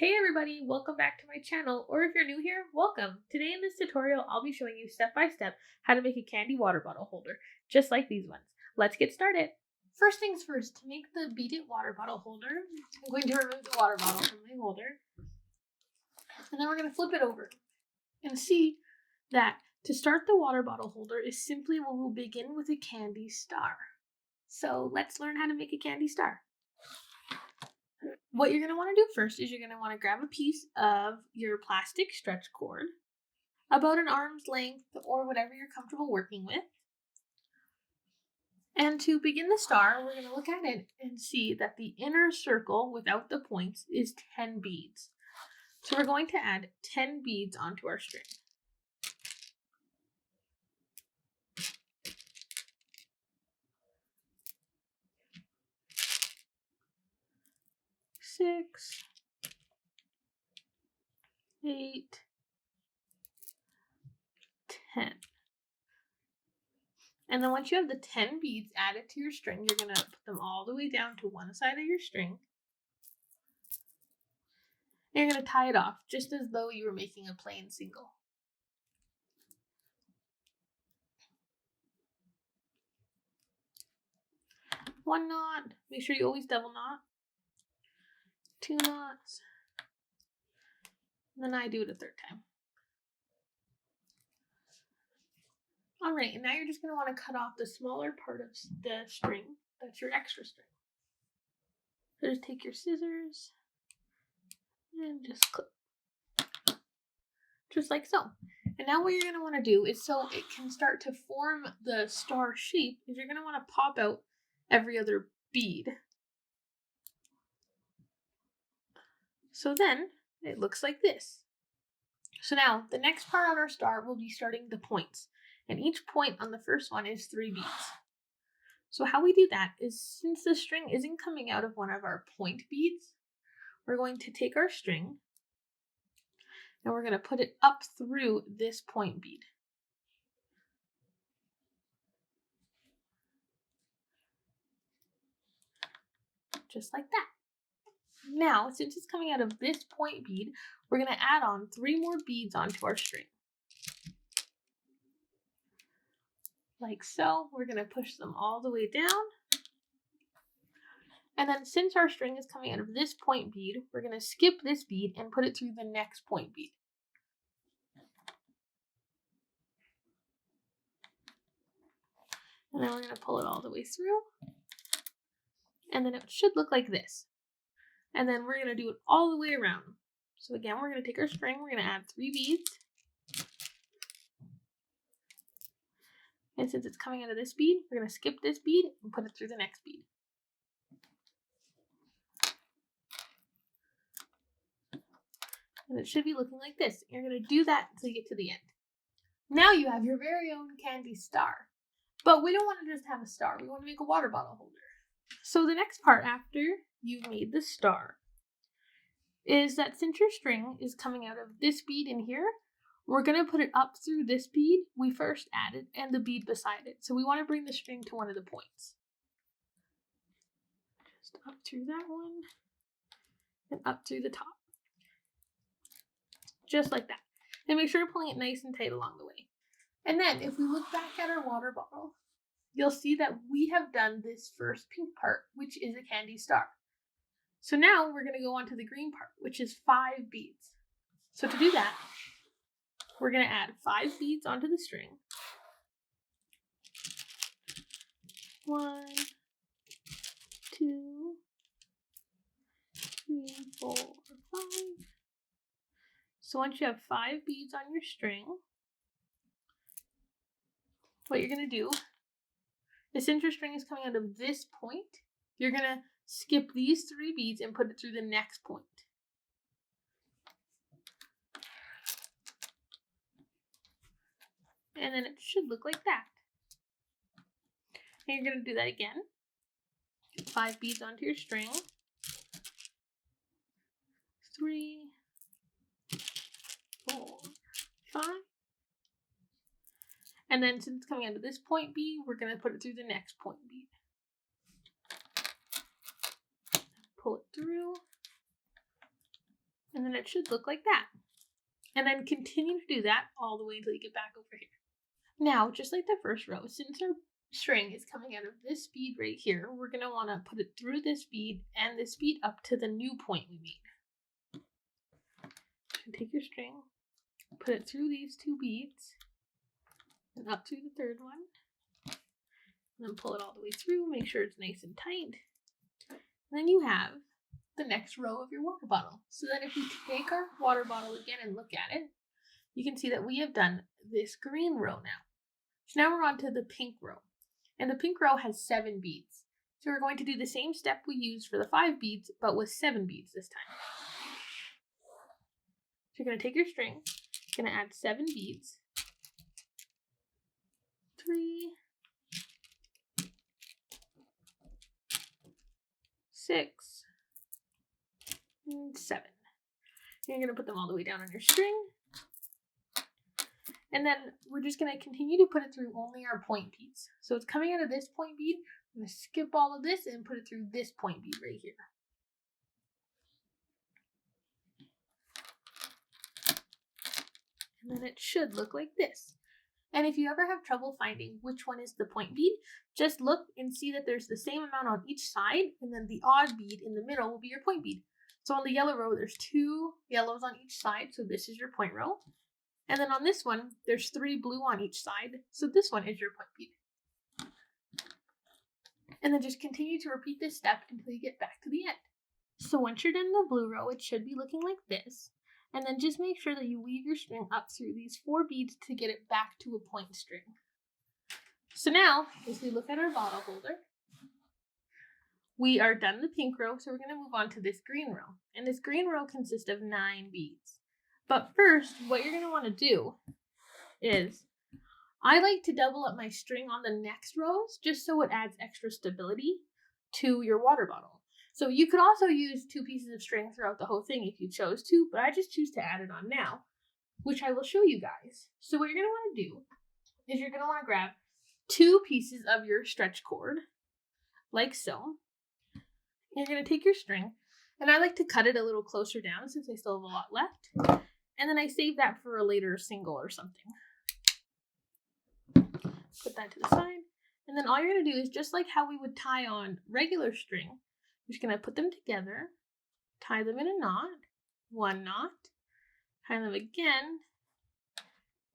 Hey everybody, welcome back to my channel, or if you're new here, welcome. Today in this tutorial, I'll be showing you step by step how to make a candy water bottle holder, just like these ones. Let's get started. First things first, to make the beaded water bottle holder, I'm going to remove the water bottle from my holder, and then we're going to flip it over and see that to start the water bottle holder is simply when we'll begin with a candy star. So let's learn how to make a candy star. What you're going to want to do first is you're going to want to grab a piece of your plastic stretch cord, about an arm's length or whatever you're comfortable working with. And to begin the star, we're going to look at it and see that the inner circle without the points is 10 beads. So we're going to add 10 beads onto our string. Six, 8, 10. And then once you have the 10 beads added to your string, you're going to put them all the way down to one side of your string. And you're going to tie it off just as though you were making a plain single. One knot. Make sure you always double knot. 2 knots. And then I do it a third time. Alright, and now you're just going to want to cut off the smaller part of the string. That's your extra string. So just take your scissors and just clip. Just like so. And now what you're going to want to do is, so it can start to form the star shape, is you're going to want to pop out every other bead. So then it looks like this. So now the next part on our star will be starting the points. And each point on the first one is 3 beads. So how we do that is, since the string isn't coming out of one of our point beads, we're going to take our string and we're going to put it up through this point bead. Just like that. Now, since it's coming out of this point bead, we're going to add on 3 more beads onto our string. Like so. We're going to push them all the way down. And then since our string is coming out of this point bead, we're going to skip this bead and put it through the next point bead. And then we're going to pull it all the way through. And then it should look like this. And then we're going to do it all the way around. So again, we're going to take our string, we're going to add 3 beads. And since it's coming out of this bead, we're going to skip this bead and put it through the next bead. And it should be looking like this. You're going to do that until you get to the end. Now you have your very own candy star. But we don't want to just have a star. We want to make a water bottle holder. So the next part after you've made the star is that since your string is coming out of this bead in here, we're going to put it up through this bead we first added and the bead beside it. So we want to bring the string to one of the points. Just up through that one and up through the top. Just like that. And make sure you're pulling it nice and tight along the way. And then if we look back at our water bottle, you'll see that we have done this first pink part, which is a candy star. So now we're going to go on to the green part, which is 5 beads. So to do that, we're going to add 5 beads onto the string. 1, 2, 3, 4, 5. So once you have 5 beads on your string, what you're going to do is, since your string is coming out of this point, you're going to skip these 3 beads and put it through the next point. And then it should look like that. And you're going to do that again. 5 beads onto your string. 3, 4, 5. And then since it's coming out of this point bead, we're going to put it through the next point bead. Pull it through. And then it should look like that. And then continue to do that all the way until you get back over here. Now, just like the first row, since our string is coming out of this bead right here, we're going to want to put it through this bead and this bead up to the new point we made. So take your string, put it through these two beads, and up through the third one. And then pull it all the way through, make sure it's nice and tight. And then you have the next row of your water bottle. So then if we take our water bottle again and look at it, you can see that we have done this green row now. So now we're on to the pink row. And the pink row has 7 beads. So we're going to do the same step we used for the 5 beads, but with 7 beads this time. So you're going to take your string, you're going to add 7 beads. 3, 6, and 7. You're going to put them all the way down on your string. And then we're just going to continue to put it through only our point beads. So it's coming out of this point bead. I'm going to skip all of this and put it through this point bead right here. And then it should look like this. And if you ever have trouble finding which one is the point bead, just look and see that there's the same amount on each side, and then the odd bead in the middle will be your point bead. So on the yellow row, there's 2 yellows on each side, so this is your point row. And then on this one, there's 3 blue on each side, so this one is your point bead. And then just continue to repeat this step until you get back to the end. So once you're done in the blue row, it should be looking like this. And then just make sure that you weave your string up through these 4 beads to get it back to a point string. So now, as we look at our bottle holder, we are done the pink row, so we're going to move on to this green row. And this green row consists of 9 beads. But first, what you're going to want to do is, I like to double up my string on the next rows, just so it adds extra stability to your water bottle. So you could also use 2 pieces of string throughout the whole thing if you chose to, but I just choose to add it on now, which I will show you guys. So what you're going to want to do is you're going to want to grab 2 pieces of your stretch cord, like so. You're going to take your string, and I like to cut it a little closer down since I still have a lot left. And then I save that for a later single or something. Put that to the side. And then all you're going to do is just like how we would tie on regular string, you're just going to put them together, tie them in a knot, 1 knot, tie them again,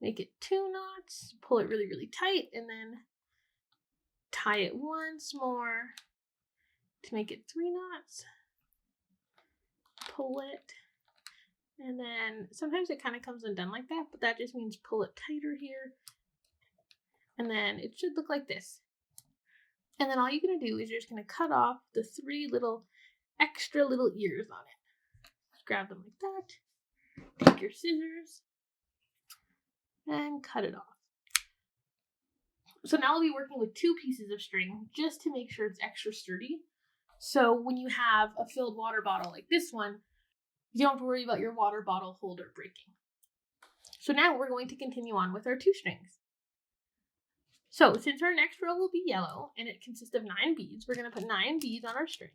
make it 2 knots, pull it really, really tight, and then tie it once more to make it 3 knots, pull it, and then sometimes it kind of comes undone like that, but that just means pull it tighter here, and then it should look like this. And then all you're going to do is you're just going to cut off the 3 little extra little ears on it. Just grab them like that, take your scissors, and cut it off. So now I'll be working with 2 pieces of string just to make sure it's extra sturdy. So when you have a filled water bottle like this one, you don't have to worry about your water bottle holder breaking. So now we're going to continue on with our 2 strings. So since our next row will be yellow and it consists of 9 beads, we're going to put 9 beads on our string.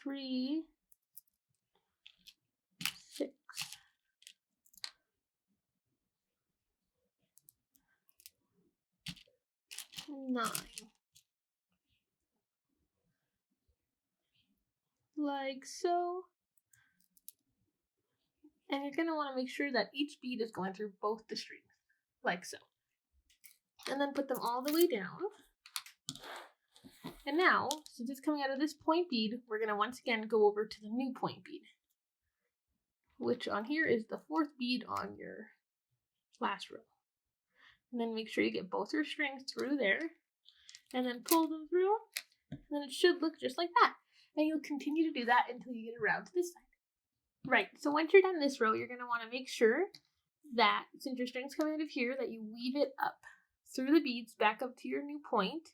3, 6, 9. Like so. And you're going to want to make sure that each bead is going through both the strings, like so. And then put them all the way down. And now, since it's coming out of this point bead, we're going to once again go over to the new point bead, which on here is the 4th bead on your last row. And then make sure you get both your strings through there, and then pull them through, and then it should look just like that. And you'll continue to do that until you get around to this side. Right, so once you're done this row, you're going to want to make sure that since your string's coming out of here, that you weave it up through the beads back up to your new point.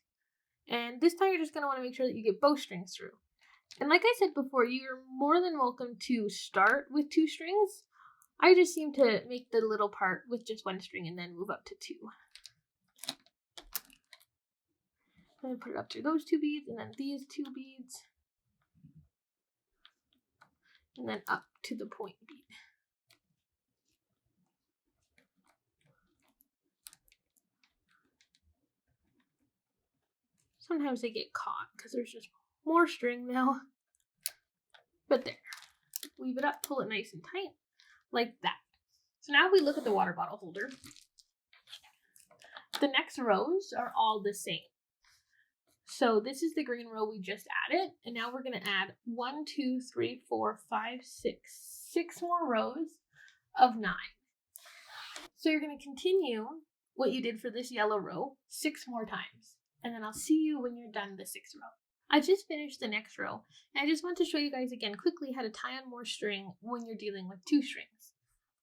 And this time you're just going to want to make sure that you get both strings through. And like I said before, you're more than welcome to start with 2 strings. I just seem to make the little part with just 1 string and then move up to 2. I'm going to put it up through those 2 beads and then these 2 beads. and then up to the point bead. Sometimes they get caught because there's just more string now. But there. Weave it up, pull it nice and tight, like that. So now if we look at the water bottle holder, the next rows are all the same. So this is the green row we just added, and now we're going to add 1, 2, 3, 4, 5, 6 more rows of 9. So you're going to continue what you did for this yellow row 6 more times, and then I'll see you when you're done the 6th row. I just finished the next row, and I just want to show you guys again quickly how to tie on more string when you're dealing with 2 strings.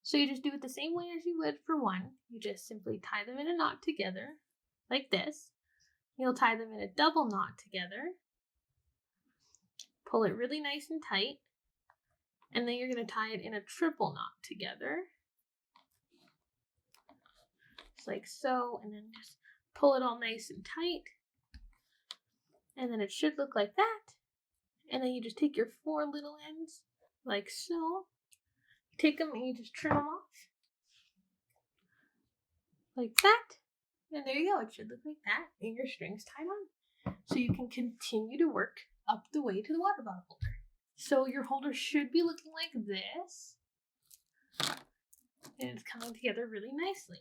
So you just do it the same way as you would for 1. You just simply tie them in a knot together, like this. You'll tie them in a double knot together, pull it really nice and tight, and then you're going to tie it in a triple knot together, just like so, and then just pull it all nice and tight, and then it should look like that. And then you just take your 4 little ends, like so, take them and you just trim them off, like that. And there you go, it should look like that, and your string's tied on. So you can continue to work up the way to the water bottle holder. So your holder should be looking like this, and it's coming together really nicely.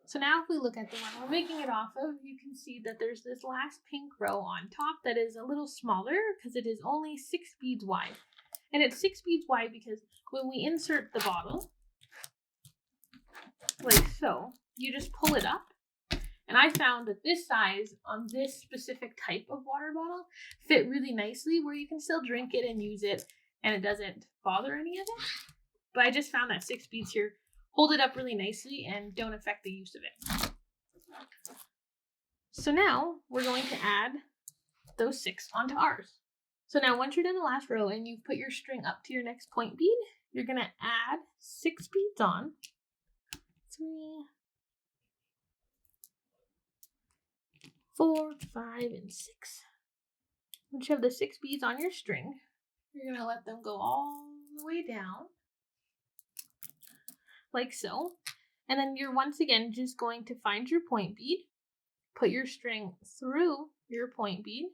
So now if we look at the one we're making it off of, you can see that there's this last pink row on top that is a little smaller because it is only 6 beads wide. And it's 6 beads wide because when we insert the bottle, like so, you just pull it up, and I found that this size on this specific type of water bottle fit really nicely where you can still drink it and use it and it doesn't bother any of it. But I just found that 6 beads here hold it up really nicely and don't affect the use of it. So now we're going to add those 6 onto ours. So now once you're done the last row and you've put your string up to your next point bead, you're going to add 6 beads on. 3, 4, 5, and 6. Once you have the 6 beads on your string, you're going to let them go all the way down, like so. And then you're once again just going to find your point bead, put your string through your point bead,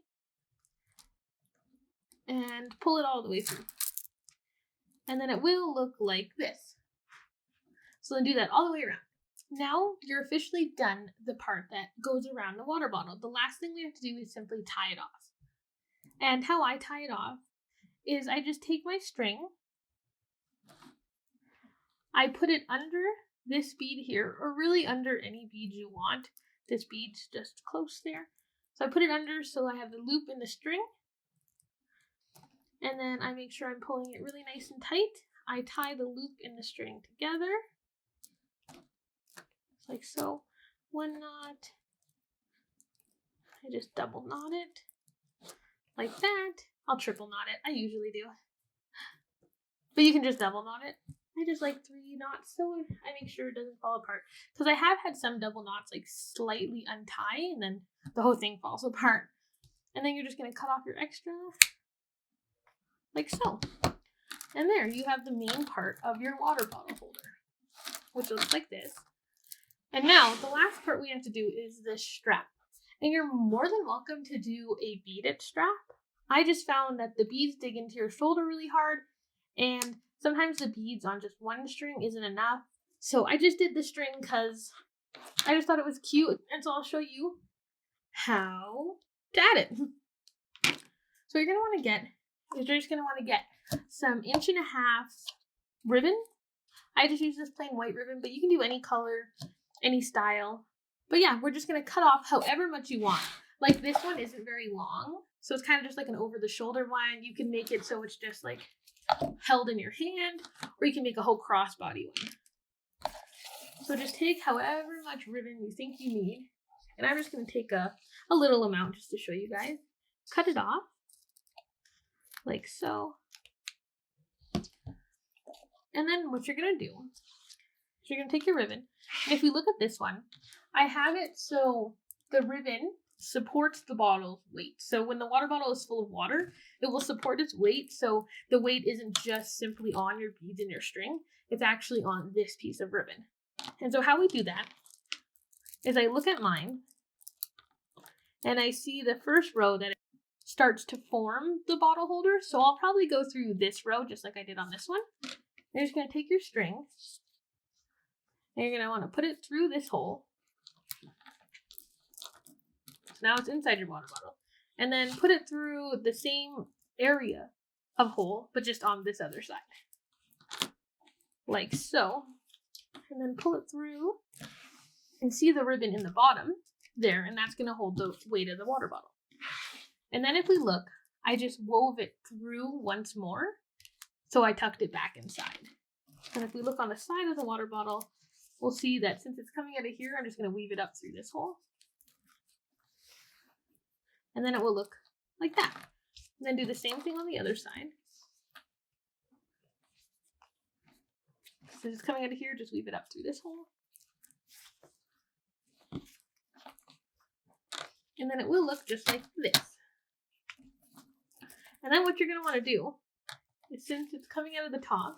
and pull it all the way through. And then it will look like this. So then do that all the way around. Now you're officially done the part that goes around the water bottle. The last thing we have to do is simply tie it off. And how I tie it off is I just take my string, I put it under this bead here, or really under any bead you want. This bead's just close there. So I put it under so I have the loop in the string. And then I make sure I'm pulling it really nice and tight. I tie the loop in the string together, like so. 1 knot. I just double knot it, like that. I'll triple knot it. I usually do. But you can just double knot it. I just like 3 knots so I make sure it doesn't fall apart. Because I have had some double knots like slightly untie and then the whole thing falls apart. And then you're just going to cut off your extra, like so. And there you have the main part of your water bottle holder, which looks like this. And now the last part we have to do is this strap. And you're more than welcome to do a beaded strap. I just found that the beads dig into your shoulder really hard, and sometimes the beads on just one string isn't enough. So I just did the string because I just thought it was cute. And so I'll show you how to add it. So you're just going to want to get some 1.5 inch ribbon. I just use this plain white ribbon, but you can do any color, any style. But yeah, we're just going to cut off however much you want. Like this one isn't very long, so it's kind of just like an over the shoulder one. You can make it so it's just like held in your hand, or you can make a whole crossbody one. So just take however much ribbon you think you need, and I'm just going to take a little amount just to show you guys. Cut it off, like so. And then what you're going to do is you're going to take your ribbon, and if you look at this one, I have it so the ribbon supports the bottle's weight. So when the water bottle is full of water, it will support its weight. So the weight isn't just simply on your beads and your string, it's actually on this piece of ribbon. And so how we do that is I look at mine and I see the first row that it starts to form the bottle holder. So I'll probably go through this row just like I did on this one. You're just going to take your string and you're going to want to put it through this hole. So now it's inside your water bottle. And then put it through the same area of hole, but just on this other side. Like so. And then pull it through and see the ribbon in the bottom there, and that's going to hold the weight of the water bottle. And then if we look, I just wove it through once more, so I tucked it back inside. And if we look on the side of the water bottle, we'll see that since it's coming out of here, I'm just going to weave it up through this hole. And then it will look like that. And then do the same thing on the other side. So it's coming out of here, just weave it up through this hole. And then it will look just like this. And then what you're going to want to do is, since it's coming out of the top,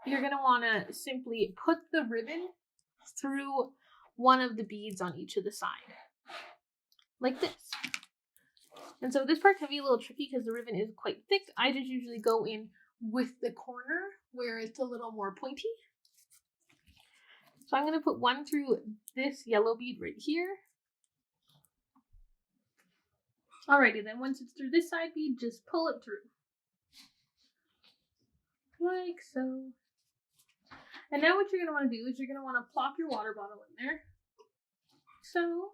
you're going to want to simply put the ribbon through one of the beads on each of the side. Like this. And so this part can be a little tricky because the ribbon is quite thick. I just usually go in with the corner where it's a little more pointy. So I'm going to put one through this yellow bead right here. Alrighty then, once it's through this side bead, just pull it through. Like so. And now what you're going to want to do is you're going to want to plop your water bottle in there. So.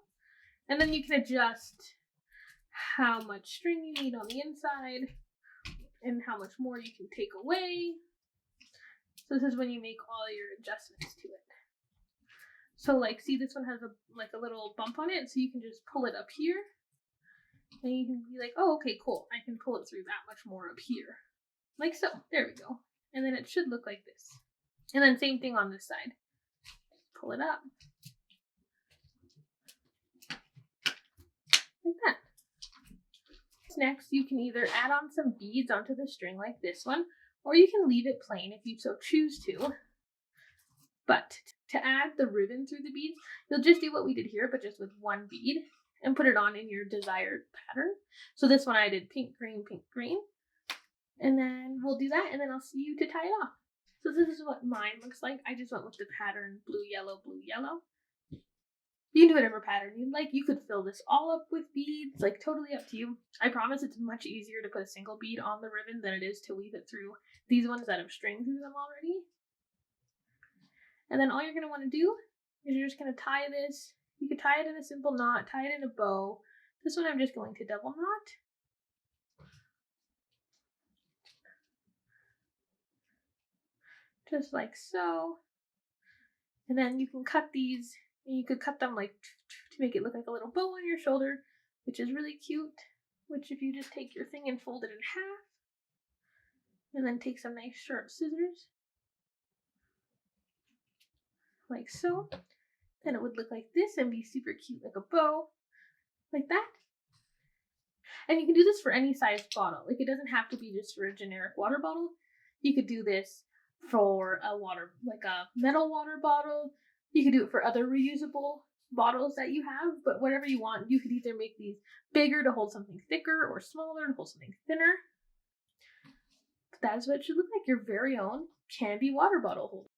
And then you can adjust how much string you need on the inside and how much more you can take away. So this is when you make all your adjustments to it. So like, see, this one has a little bump on it, so you can just pull it up here. And you can be like, oh, okay, cool. I can pull it through that much more up here. Like so. There we go. And then it should look like this. And then same thing on this side. Pull it up. Like that. Next, you can either add on some beads onto the string like this one, or you can leave it plain if you so choose to. But to add the ribbon through the beads, you'll just do what we did here, but just with one bead, and put it on in your desired pattern. So this one I did pink, green, and then we'll do that, and then I'll see you to tie it off. So this is what mine looks like. I just went with the pattern blue, yellow, blue, yellow. You can do whatever pattern you'd like. You could fill this all up with beads, like totally up to you. I promise it's much easier to put a single bead on the ribbon than it is to weave it through these ones that have string through them already. And then all you're going to want to do is you're just going to tie this. You could tie it in a simple knot, tie it in a bow. This one I'm just going to double knot. Just like so. And then you can cut these. And you could cut them like to make it look like a little bow on your shoulder, which is really cute. Which if you just take your thing and fold it in half, and then take some nice sharp scissors, like so, then it would look like this and be super cute like a bow, like that. And you can do this for any size bottle. Like, it doesn't have to be just for a generic water bottle. You could do this for a like a metal water bottle. You could do it for other reusable bottles that you have, but whatever you want. You could either make these bigger to hold something thicker or smaller to hold something thinner. But that is what it should look like, your very own candy water bottle holder.